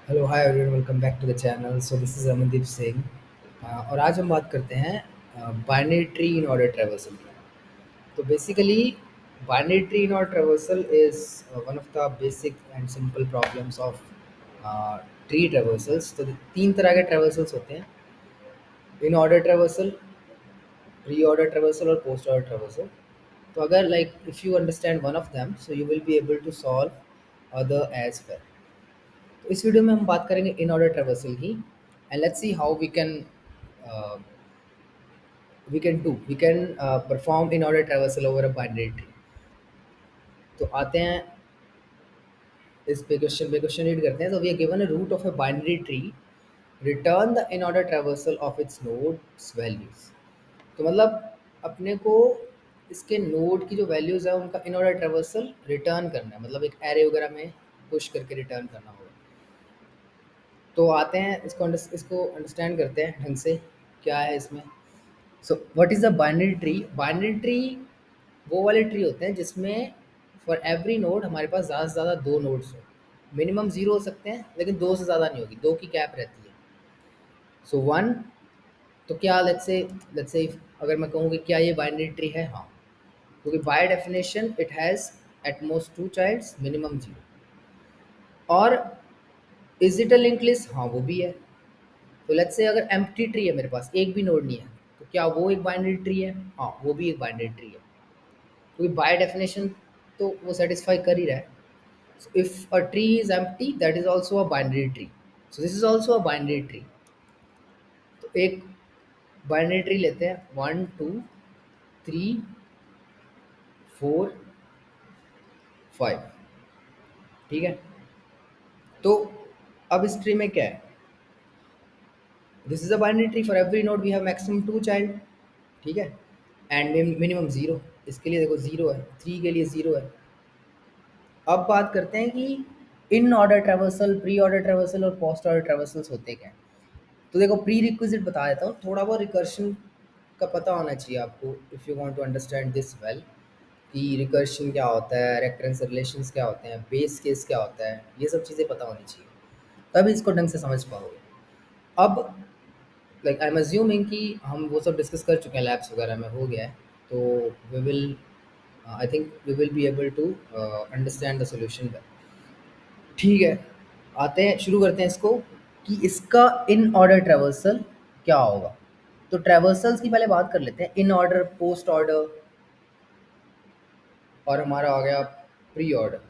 Hello hi everyone, welcome back to the channel. So this is Amandeep Singh. और आज हम बात करते हैं binary tree in order traversal की। तो basically binary tree in order traversal is one of the basic and simple problems of tree traversals. तो तीन तरह के ट्रैवर्सल्स होते हैं: in order traversal, pre order traversal और पोस्ट ऑर्डर ट्रैवर्सल। तो अगर like if you understand one of them, so you will be able to solve other as well. तो इस वीडियो में हम बात करेंगे इन ऑर्डर ट्रैवर्सल की, and let's see how we can perform in order traversal over a binary tree. तो आते हैं इस पे, क्वेश्चन रीड करते हैं। तो we are given a root of a binary tree, return the in order traversal of its nodes values. तो मतलब अपने को इसके नोड की जो वैल्यूज है उनका इन ऑर्डर ट्रैवर्सल रिटर्न करना है, मतलब एक एरे वगैरह में पुश करके रिटर्न करना होगा। तो आते हैं इसको अंडरस्टैंड करते हैं ढंग से, क्या है इसमें। So what is a binary tree? Binary tree वो वाले ट्री होते हैं जिसमें फॉर एवरी नोड हमारे पास ज़्यादा से ज़्यादा दो नोड्स हो। मिनिमम ज़ीरो हो सकते हैं लेकिन दो से ज़्यादा नहीं होगी, दो की कैप रहती है। सो वन, तो क्या लेट्स से अगर मैं कहूँ कि क्या ये बाइनरी ट्री है, हाँ, क्योंकि by definition it has at most two childs, minimum zero. और is it a link list? हाँ, वो भी है। तो लेट्स से अगर एम्प्टी ट्री है, मेरे पास एक भी नोड नहीं है, तो क्या वो एक बाइनरी ट्री है? हाँ, वो भी एक बाइनरी ट्री है, क्योंकि बाय डेफिनेशन तो वो सेटिस्फाई कर ही रहा है। So if a tree is empty, that is also a binary tree. So this is also a binary tree. तो एक बाइनरी ट्री लेते हैं, 1 2 3 4 5। ठीक है। तो अब इस ट्री में क्या है? This is a binary tree, for every node we have maximum two child. ठीक है। एंड मिनिमम जीरो, इसके लिए देखो जीरो है, थ्री के लिए जीरो है। अब बात करते हैं कि इन order traversal, pre order traversal और पोस्ट ऑर्डर ट्रैवर्सल्स होते क्या हैं। तो देखो, प्री रिक्विजिट बता देता हूँ, थोड़ा बहुत रिकर्शन का पता होना चाहिए आपको if you want to understand this well, कि रिकर्शन क्या होता है, रेकरेंस रिलेशंस क्या होते हैं, बेस केस क्या होता है, ये सब चीज़ें पता होनी चाहिए, तभी इसको ढंग से समझ पाओगे। अब लाइक आई एम अज्यूमिंग कि हम वो सब डिस्कस कर चुके हैं, लैब्स वगैरह में हो गया है। तो we will I think we will be able to understand the solution well. ठीक है, आते हैं, शुरू करते हैं इसको, कि इसका इन ऑर्डर ट्रेवर्सल क्या होगा। तो ट्रेवर्सल्स की पहले बात कर लेते हैं, इन ऑर्डर, पोस्ट ऑर्डर और हमारा आ गया प्री ऑर्डर।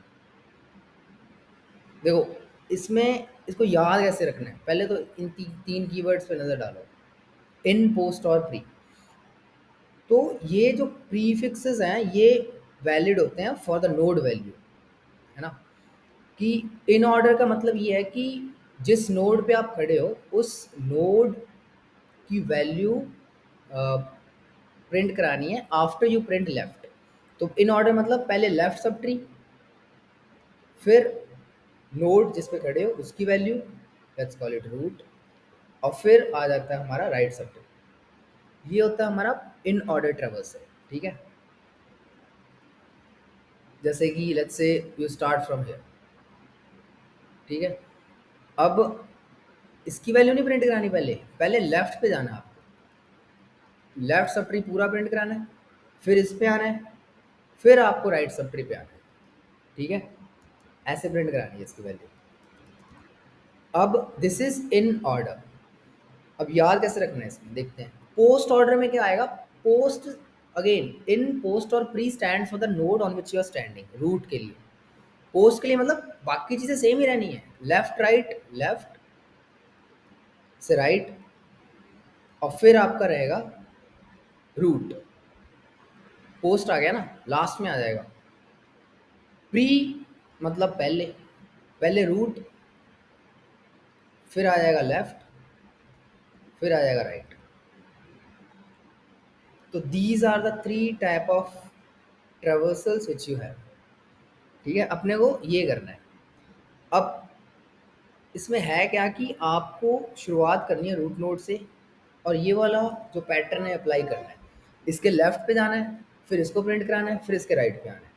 देखो, इसमें इसको याद कैसे रखना है, पहले तो इन तीन कीवर्ड्स पे नज़र डालो, इन, पोस्ट और प्री। तो ये जो प्रीफिक्सेस हैं ये वैलिड होते हैं फॉर द नोड वैल्यू, है ना। कि इन ऑर्डर का मतलब ये है कि जिस नोड पे आप खड़े हो उस नोड की वैल्यू प्रिंट करानी है आफ्टर यू प्रिंट लेफ्ट। तो इन ऑर्डर मतलब पहले लेफ्ट सब ट्री, फिर नोड जिस पे खड़े हो उसकी value, let's call it root, और फिर आ जाता है हमारा राइट सब ट्री। ये होता है हमारा इन ऑर्डर ट्रेवर्सल। ठीक है। जैसे कि let's say you start from here. ठीक है। अब इसकी वैल्यू नहीं प्रिंट करानी, पहले पहले लेफ्ट पे जाना है आपको, लेफ्ट सब ट्री पूरा प्रिंट कराना है, फिर इस पे आना है, फिर आपको राइट सब ट्री पे आना है। ठीक है। ऐसे प्रिंट करानी है इसकी वैल्यू। अब दिस इज इन ऑर्डर। अब याद कैसे रखना है इसमें, देखते हैं। पोस्ट ऑर्डर में क्या आएगा? पोस्ट, अगेन इन, पोस्ट और pre stand for the node on which you are standing. Root के लिए, पोस्ट के लिए मतलब बाकी चीजें सेम ही रहनी है, लेफ्ट राइट, लेफ्ट से राइट, और फिर आपका रहेगा रूट। पोस्ट आ गया ना, लास्ट में आ जाएगा। प्री मतलब पहले, पहले रूट, फिर आ जाएगा लेफ्ट, फिर आ जाएगा राइट। तो these are the three type of traversals which you have. ठीक है, अपने को ये करना है। अब इसमें है क्या कि आपको शुरुआत करनी है रूट नोड से, और ये वाला जो पैटर्न है अप्लाई करना है। इसके लेफ्ट पे जाना है, फिर इसको प्रिंट कराना है, फिर इसके राइट पे आना है।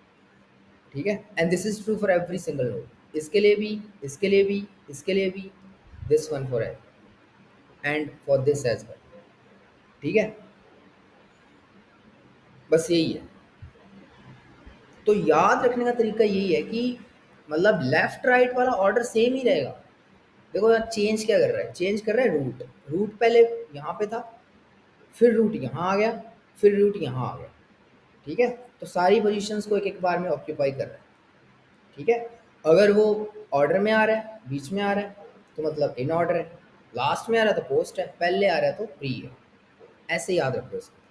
ठीक है। And this is true for every single node. इसके लिए भी, इसके लिए भी, इसके लिए भी, this one for and for this as well. ठीक है, बस यही है। तो याद रखने का तरीका यही है कि मतलब लेफ्ट राइट वाला ऑर्डर सेम ही रहेगा। देखो यार, चेंज क्या कर रहा है, चेंज कर रहा है रूट। रूट पहले यहाँ पे था, फिर रूट यहाँ आ गया, फिर रूट यहाँ आ गया। ठीक है, तो सारी पोजीशंस को एक एक बार में ऑक्यूपाई कर रहा है। ठीक है, अगर वो ऑर्डर में आ रहा है, बीच में आ रहा है, तो मतलब इन ऑर्डर है, लास्ट में आ रहा है तो पोस्ट है, पहले आ रहा है तो प्री है। ऐसे याद रखो इसको।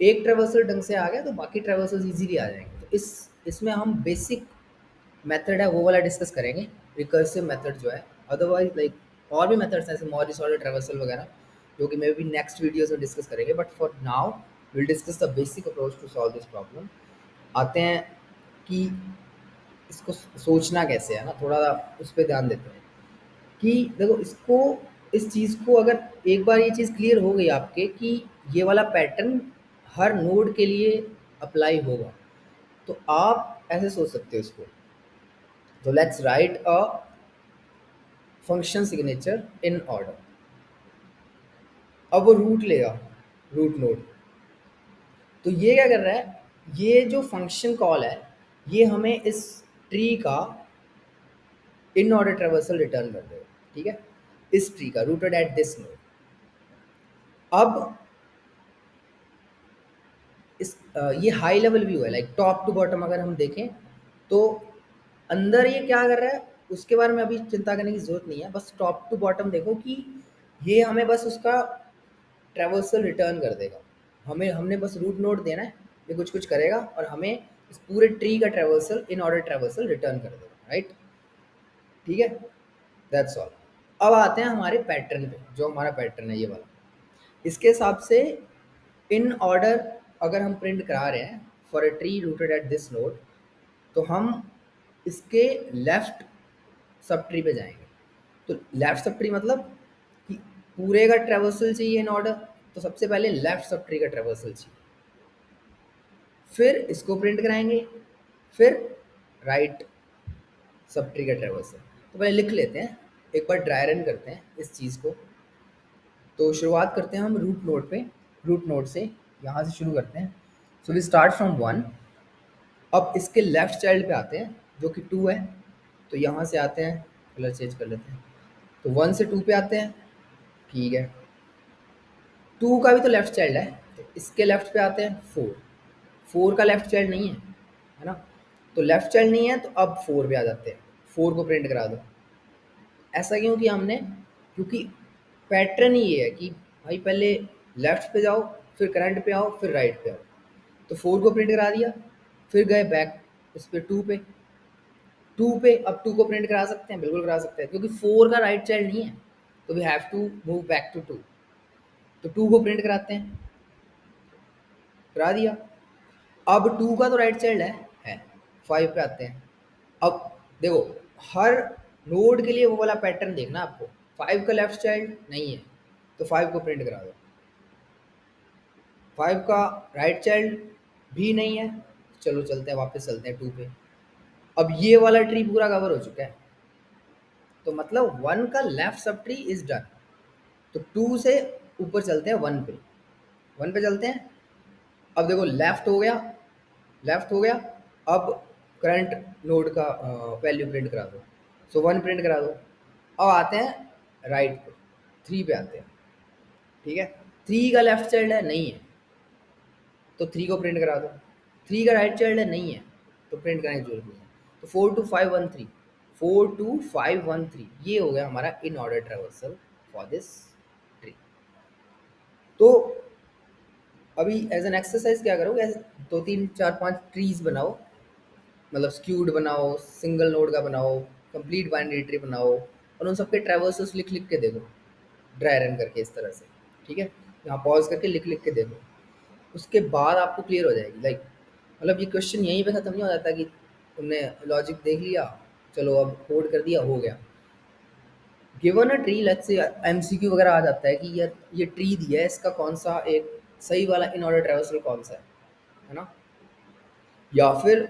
एक ट्रेवर्सल ढंग से आ गया तो बाकी ट्रेवर्सल्स इजीली आ जाएंगे। तो इसमें हम बेसिक मेथड है वो वाला डिस्कस करेंगे, रिकर्सिव मेथड जो है। अदरवाइज लाइक और भी मेथड्स हैं, जैसे मॉरिस ऑर्डर ट्रेवर्सल वगैरह, जो कि मे बी नेक्स्ट वीडियोस में डिस्कस करेंगे। But for now will discuss the basic approach to solve this problem. आते हैं कि इसको सोचना कैसे है ना, थोड़ा उस पर ध्यान देते हैं कि देखो इसको, इस चीज़ को अगर एक बार ये चीज़ क्लियर हो गई आपके कि ये वाला पैटर्न हर नोड के लिए अप्लाई होगा, तो आप ऐसे सोच सकते हो इसको। तो let's write a function signature in order. अब वो रूट लेगा, रूट नोड। तो ये क्या कर रहा है, ये जो फंक्शन कॉल है, ये हमें इस ट्री का इन ऑर्डर ट्रेवर्सल रिटर्न कर देगा। ठीक है, इस ट्री का रूटेड एट दिस नोड। अब ये हाई लेवल व्यू है, लाइक टॉप टू बॉटम अगर हम देखें तो अंदर ये क्या कर रहा है उसके बारे में अभी चिंता करने की जरूरत नहीं है। बस टॉप टू बॉटम देखो कि ये हमें बस उसका ट्रेवर्सल रिटर्न कर देगा। हमें हमने बस रूट नोड देना है, ये कुछ कुछ करेगा और हमें इस पूरे ट्री का traversal in order traversal return कर देगा। राइट, ठीक है, दैट्स ऑल। अब आते हैं हमारे पैटर्न पे, जो हमारा पैटर्न है ये वाला। इसके हिसाब से इन ऑर्डर अगर हम प्रिंट करा रहे हैं for a tree rooted at this node, तो हम इसके लेफ्ट सब ट्री पे जाएंगे। तो लेफ्ट सब ट्री मतलब कि पूरे का ट्रेवर्सल चाहिए इन ऑर्डर, तो सबसे पहले लेफ्ट सब ट्री का ट्रेवर्सल चाहिए, फिर इसको प्रिंट कराएंगे, फिर राइट सब ट्री का ट्रेवर्सल। तो पहले लिख लेते हैं, एक बार ड्राई रन करते हैं इस चीज़ को। तो शुरुआत करते हैं हम रूट नोड पे, रूट नोड से यहाँ से शुरू करते हैं। So we start from one. अब इसके लेफ्ट चाइल्ड पे आते हैं जो कि टू है। तो यहाँ से आते हैं, कलर चेंज कर लेते हैं, तो वन से टू पे आते हैं। ठीक है, टू का भी तो लेफ्ट चाइल्ड है, तो इसके लेफ्ट पे आते हैं फोर। फोर का लेफ्ट चाइल्ड नहीं है ना, तो लेफ्ट चाइल्ड नहीं है तो अब फोर पे आ जाते हैं, फोर को प्रिंट करा दो। ऐसा क्यों किया हमने, क्योंकि पैटर्न ही ये है कि भाई पहले लेफ्ट पे जाओ, फिर करंट पे आओ, फिर राइट पे आओ। तो फोर को प्रिंट करा दिया, फिर गए बैक उस पे टू पे। टू पे अब टू को प्रिंट करा सकते हैं, बिल्कुल करा सकते हैं, क्योंकि फोर का राइट चाइल्ड नहीं है, तो we have to move back to two. तो टू को प्रिंट कराते हैं, करा दिया। अब टू का तो राइट चाइल्ड है। फाइव पे आते हैं। अब देखो, हर नोड के लिए वो वाला पैटर्न देखना आपको। फाइव का लेफ्ट चाइल्ड नहीं है, तो फाइव को प्रिंट करा दो। फाइव का राइट चाइल्ड भी नहीं है, चलो चलते हैं, वापस चलते हैं टू पे। अब ये वाला ट्री पूरा कवर हो चुका है, तो मतलब वन का left sub tree is done. तो टू से ऊपर चलते हैं वन पे, वन पे चलते हैं। अब देखो लेफ्ट हो गया, लेफ्ट हो गया। अब करंट नोड का वैल्यू प्रिंट करा दो, सो वन प्रिंट करा दो। अब आते हैं राइट पे, थ्री पे आते हैं। ठीक है, थ्री का लेफ्ट चाइल्ड है नहीं है, तो थ्री को प्रिंट करा दो। थ्री का राइट चाइल्ड है नहीं है, तो प्रिंट करने की जरूरत नहीं है। तो 4 2 5 1 3, 4 2 5 1 3, ये हो गया हमारा in order traversal for this tree. तो अभी एज एन एक्सरसाइज क्या करोगे, ऐसे दो तीन चार पांच ट्रीज बनाओ, मतलब स्क्यूड बनाओ, सिंगल नोड का बनाओ, कंप्लीट बाइनरी ट्री बनाओ, और उन सबके ट्रेवर्सल्स लिख लिख के देखो, ड्राई रन करके इस तरह से। ठीक है, यहाँ पॉज करके लिख लिख के देखो, उसके बाद आपको क्लियर हो जाएगी। लाइक मतलब ये क्वेश्चन यहीं पे ख़त्म नहीं हो जाता कि तुमने लॉजिक देख लिया, चलो अब कोड कर दिया, हो गया। Given a tree, let's say MCQ वगैरह आ जाता है कि यार ये ट्री दिया है, इसका कौन सा एक सही वाला इन ऑर्डर ट्रेवर्सल कौन सा है ना, या फिर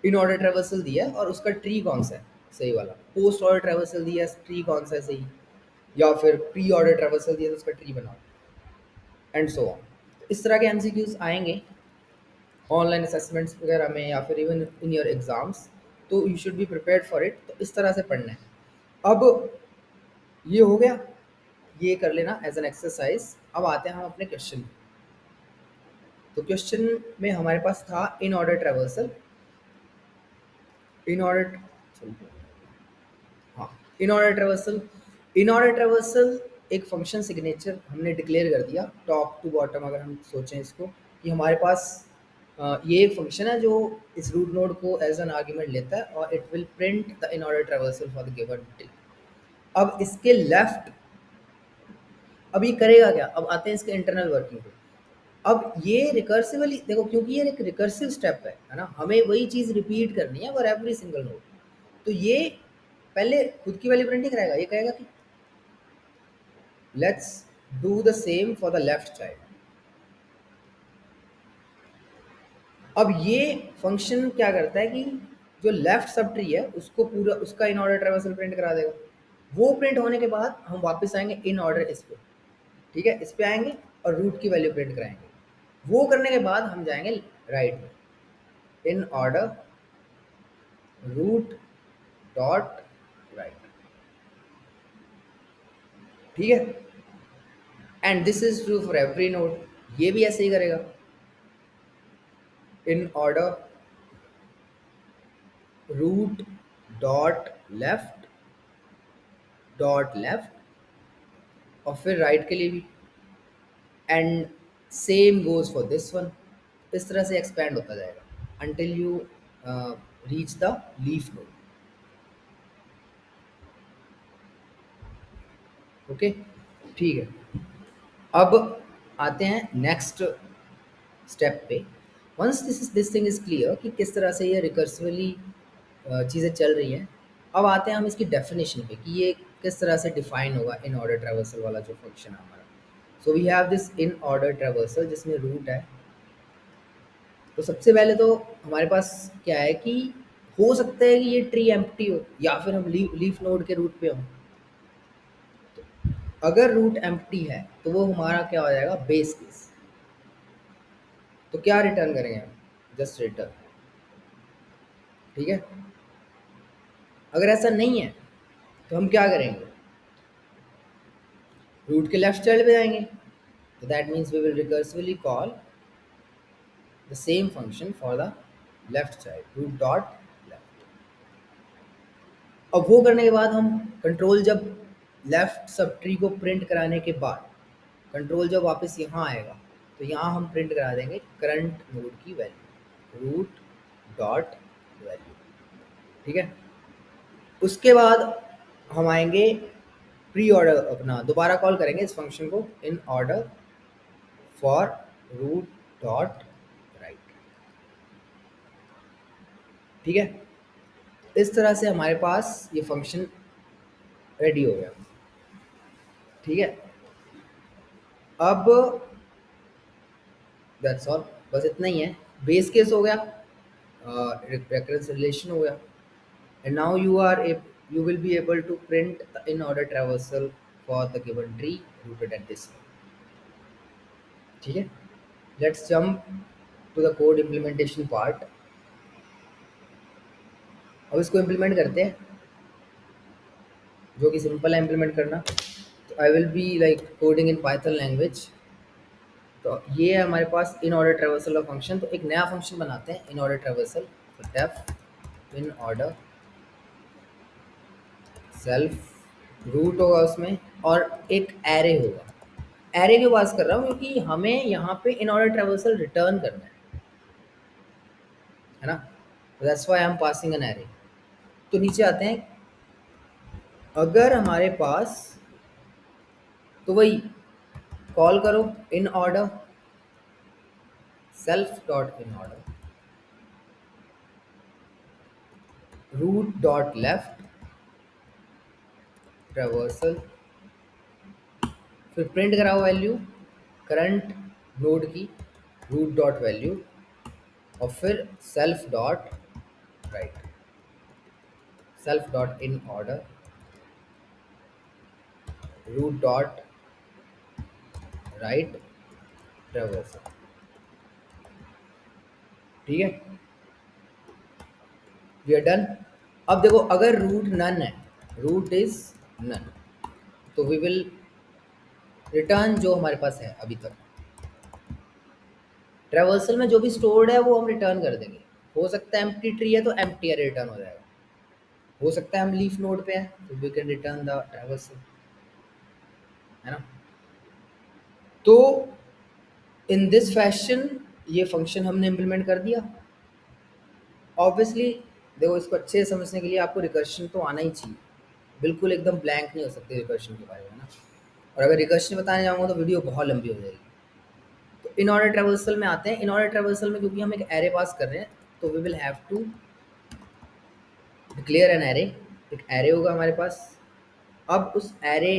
इन ऑर्डर ट्रेवर्सल दिया है और उसका ट्री कौन सा है। सही वाला। पोस्ट ऑर्डर ट्रैवर्सल दिया, ट्री कौन सा है सही, या फिर प्री ऑर्डर ट्रैवर्सल दिया तो उसका ट्री बनाओ, एंड सो ऑन। इस तरह के एमसीक्यूज आएंगे ऑनलाइन असेसमेंट्स वगैरह में या फिर इवन इन योर एग्जाम्स, तो you should be prepared for it. तो इस तरह से पढ़ना है। अब ये हो गया, ये कर लेना एज एन एक्सरसाइज। अब आते हैं हम अपने क्वेश्चन। तो क्वेश्चन में हमारे पास था in order traversal, in order, हाँ, in order traversal. In order traversal एक फंक्शन सिग्नेचर हमने डिक्लेयर कर दिया टॉप टू बॉटम। अगर हम सोचें इसको कि हमारे पास ये एक फंक्शन है जो इस रूट नोड को एज एन आर्ग्यूमेंट लेता है और it will print the in order traversal for the given tree. अब इसके लेफ्ट, अब ये करेगा क्या, अब आते हैं इसके इंटरनल वर्किंग पे। अब ये रिकर्सिवली देखो, क्योंकि ये एक रिकर्सिव स्टेप है ना, हमें वही चीज़ रिपीट करनी है फॉर एवरी सिंगल नोड। तो ये पहले खुद की वैल्यू प्रिंट ही कराएगा, ये कहेगा कि let's do the same for the left child. अब ये फंक्शन क्या करता है कि जो लेफ्ट सब ट्री है उसको पूरा उसका इन ऑर्डर ट्रैवर्सल प्रिंट करा देगा। वो प्रिंट होने के बाद हम वापस आएंगे इन ऑर्डर इस पे, ठीक है, इस पे आएंगे और रूट की वैल्यू प्रिंट कराएंगे। वो करने के बाद हम जाएंगे राइट में, in order root dot right, ठीक है। And this is true for every node, ये भी ऐसे ही करेगा, in order root dot left और फिर राइट के लिए भी, and same goes for this one. इस तरह से एक्सपैंड होता जाएगा until you reach the leaf node. Okay, ठीक है। अब आते हैं नेक्स्ट स्टेप पे। Once this thing is clear कि किस तरह से ये रिकर्सिवली चीज़ें चल रही हैं, अब आते हैं हम इसकी डेफिनेशन पे कि ये किस तरह से डिफाइन होगा इन ऑर्डर ट्रैवर्सल वाला जो फंक्शन है हमारा। So we have this in order traversal जिसमें रूट है। तो सबसे पहले तो हमारे पास क्या है कि हो सकता है कि ये ट्री एम्प्टी हो या फिर हम लीफ नोड के रूट पे हो। अगर रूट एम्प्टी है तो वो हमारा क्या हो जाएगा, बेस केस। तो क्या रिटर्न करेंगे हम, जस्ट रिटर्न, ठीक है। अगर ऐसा नहीं है तो हम क्या करेंगे, रूट के लेफ्ट चाइल्ड पे जाएंगे। तो that means we will recursively call the same function for the left child, root dot left. अब वो करने के बाद हम कंट्रोल, जब लेफ्ट सब ट्री को प्रिंट कराने के बाद कंट्रोल जब वापस यहाँ आएगा तो यहाँ हम प्रिंट करा देंगे करंट नोड की वैल्यू, रूट डॉट वैल्यू, ठीक है। उसके बाद हम आएंगे प्री ऑर्डर, अपना दोबारा कॉल करेंगे इस फंक्शन को, in order for root dot right, ठीक है। इस तरह से हमारे पास ये फंक्शन रेडी हो गया, ठीक है। अब दैट्स ऑल, बस इतना ही है। बेस केस हो गया, रेफरेंस रिलेशन हो गया, and now you will be able to print the in order traversal for the given tree rooted at this node, ठीक है। Let's jump to the code implementation part। अब इसको implement करते हैं, जो कि सिंपल है इम्प्लीमेंट करना। तो I will be like coding in Python language. तो ये है हमारे पास इन ऑर्डर ट्रैवर्सल का फंक्शन। तो एक नया फंक्शन बनाते हैं इन ऑर्डर ट्रैवर्सल। तो def in order self root होगा उसमें, और एक एरे होगा। एरे की बात कर रहा हूँ क्योंकि हमें यहाँ पे इन ऑर्डर ट्रैवर्सल रिटर्न करना है ना। That's why I am passing an array. तो नीचे आते हैं, अगर हमारे पास, तो वही कॉल करो in order self dot in order root dot left traversal, फिर प्रिंट कराओ वैल्यू करंट नोड की रूट डॉट वैल्यू, और फिर self dot right. Self dot in order root dot right traversal. ठीक है, वी आर डन। अब देखो अगर रूट नन है, रूट इज नन, तो वी विल रिटर्न जो हमारे पास है अभी तक। ट्रेवर्सल में जो भी स्टोर्ड है वो हम रिटर्न कर देंगे। हो सकता है एम्प्टी ट्री है तो एम्प्टी एरे रिटर्न हो जाएगा, हो सकता है हम लीफ नोड पे है तो we can return the traversal, है ना। तो इन दिस फैशन ये फंक्शन हमने इम्प्लीमेंट कर दिया। ऑब्वियसली देखो इसको अच्छे से समझने के लिए आपको रिकर्शन तो आना ही चाहिए, बिल्कुल एकदम ब्लैंक नहीं हो सकते रिकर्शन के बारे में ना। और अगर रिकर्शन बताने जाऊँगा तो वीडियो बहुत लंबी हो जाएगी। तो इन ऑर्डर ट्रेवर्सल में आते हैं। इन ऑर्डर ट्रेवर्सल में क्योंकि हम एक एरे पास कर रहे हैं तो we will have to declare an array. एक एरे होगा हमारे पास। अब उस एरे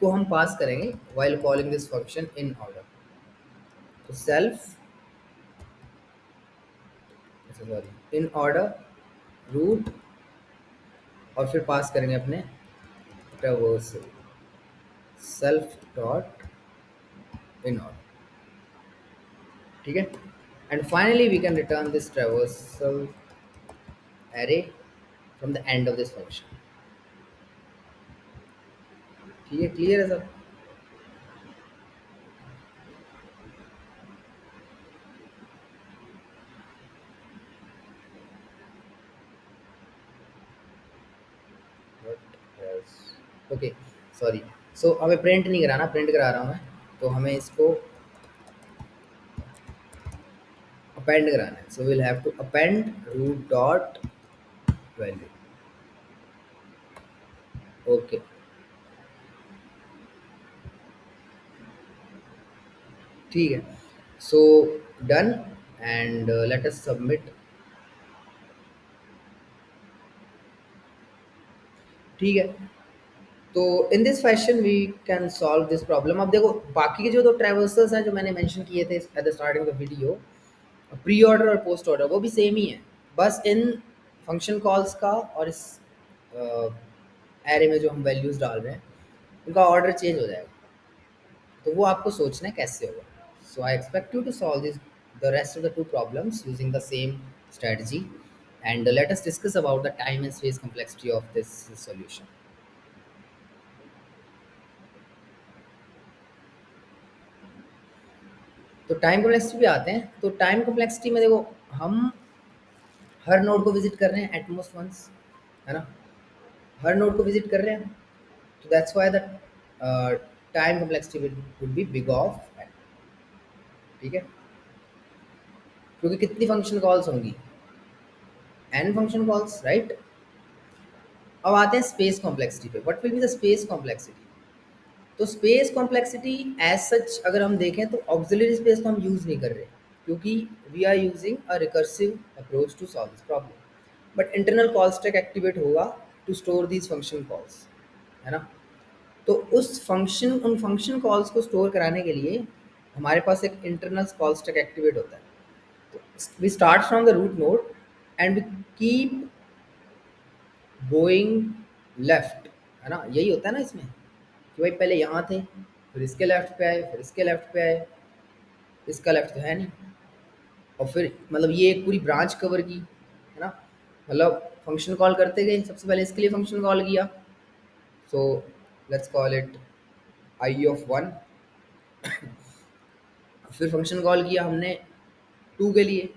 को हम पास करेंगे while calling this function in order. तो self, sorry, in order root, और फिर पास करेंगे अपने traversal self dot in order. ठीक है, and finally we can return this traversal array from the end of this function. ठीक है, clear है सब। Okay, sorry. सो हमें प्रिंट नहीं कराना, प्रिंट करा रहा हूँ मैं। तो हमें इसको अपेंड कराना है। So will have to append root dot value. Okay, ठीक है। So done, and let us submit. ठीक है, तो in this fashion we can solve this problem. अब देखो बाकी के जो दो ट्रैवर्सल्स हैं जो मैंने मेंशन किए थे at the starting of the video, pre order और पोस्ट ऑर्डर, वो भी सेम ही है। बस इन फंक्शन कॉल्स का और इस एरे में जो हम वैल्यूज डाल रहे हैं उनका ऑर्डर चेंज हो जाएगा। तो वो आपको सोचना है कैसे होगा। So I expect you to solve this the rest of the two problems using the same strategy, and let us discuss about the time and space complexity of this solution. तो टाइम कॉम्प्लेक्सिटी पे आते हैं। तो time complexity में देखो हम हर node को visit कर रहे हैं एट मोस्ट वंस, है ना। हर नोड को विजिट कर रहे हैं, तो that's why the time complexity would be big of n। ठीक है, क्योंकि कितनी फंक्शन कॉल्स होंगी, n फंक्शन कॉल्स, राइट। अब आते हैं स्पेस कॉम्प्लेक्सिटी पे। What will be the space complexity. तो स्पेस कॉम्प्लेक्सिटी एज सच अगर हम देखें तो ऑक्सिलरी स्पेस तो हम यूज़ नहीं कर रहे, क्योंकि we are using a recursive approach to solve this problem. But internal call stack activate होगा to store these function calls, है ना। तो उस फंक्शन उन फंक्शन कॉल्स को स्टोर कराने के लिए हमारे पास एक इंटरनल कॉल स्टैक एक्टिवेट होता है। तो we start from the root node and we keep going left, है ना। यही होता है ना इसमें कि भाई पहले यहाँ थे, फिर इसके लेफ्ट पे आए, फिर इसके लेफ्ट पे आए, इसका लेफ्ट तो है नहीं, और फिर मतलब ये एक पूरी ब्रांच कवर की, है ना। मतलब फंक्शन कॉल करते गए, सबसे पहले इसके लिए फंक्शन कॉल किया। So let's call it I of one. फिर फंक्शन कॉल किया हमने टू के लिए,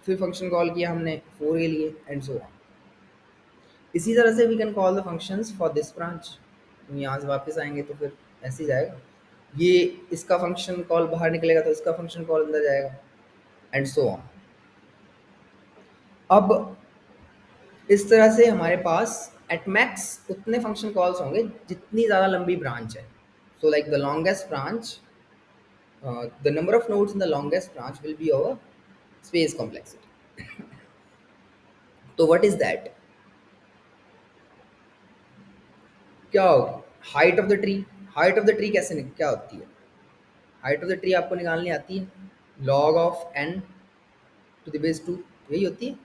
फिर फंक्शन कॉल किया हमने फोर के लिए, एंड सो ऑन। इसी तरह से we can call the functions for this branch. तुम यहाँ से वापस आएंगे तो फिर ऐसे ही जाएगा। ये इसका फंक्शन कॉल बाहर निकलेगा तो इसका फंक्शन कॉल अंदर जाएगा, एंड सो ऑन। अब इस तरह से हमारे पास एट मैक्स उतने फंक्शन कॉल्स होंगे जितनी ज़्यादा लंबी ब्रांच है। So like the longest branch, the number of nodes in the longest branch will be our space complexity. तो व्हाट इज दैट, क्या होगी height of the tree. Height of the tree कैसे क्या होती है। हाइट ऑफ द ट्री आपको निकालनी आती है, log of n to the base two, यही होती है।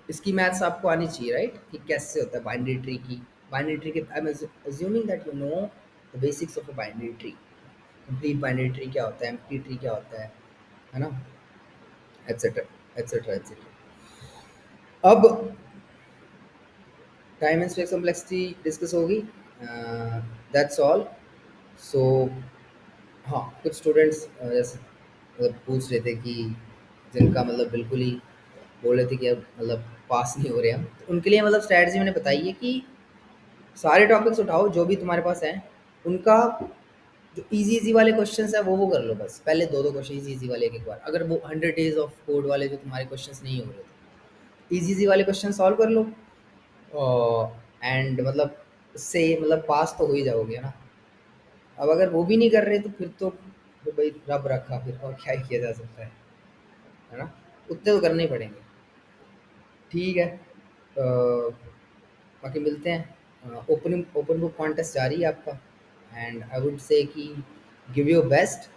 इसकी मैथ्स आपको आनी चाहिए, राइट, कि कैसे होता है बाइनरी ट्री की। बाइनरी ट्री के I am assuming that you know the basics of a binary tree. Complete binary tree क्या होता है, एम्प्टी ट्री क्या होता है ना, एटसेट्रा एटसेट्रा एटसेट्रा। अब time and space complexity discuss होगी, दैट्स ऑल। सो हाँ, कुछ स्टूडेंट्स जैसे मतलब पूछ रहे थे कि जिनका मतलब बिल्कुल ही बोल रहे थे कि अब मतलब पास नहीं हो रहे हम, तो उनके लिए मतलब स्ट्रैटेजी मैंने बताई है कि सारे टॉपिक्स उठाओ जो भी तुम्हारे पास हैं, उनका जो इजी इजी वाले क्वेश्चंस है वो कर लो बस, पहले दो दो क्वेश्चन इजी इजी वाले एक एक बार, अगर वो 100 डेज ऑफ कोड वाले जो तुम्हारे क्वेश्चंस नहीं हो रहे थे, इजी इजी वाले क्वेश्चन सॉल्व कर लो, एंड मतलब उससे मतलब पास तो हो ही जाओगे ना। अब अगर वो भी नहीं कर रहे तो फिर भाई रब रखा, फिर और क्या ही किया जा सकता है ना, उतने तो करने ही पड़ेंगे। ठीक है, बाकी मिलते हैं, ओपन ओपन बुक कॉन्टेस्ट जारी है आपका, एंड आई वुड से कि give your best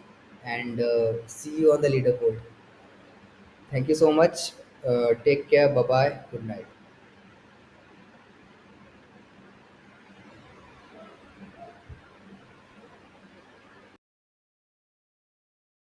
and see you on the leaderboard. Thank you so much, take care, bye bye, good night.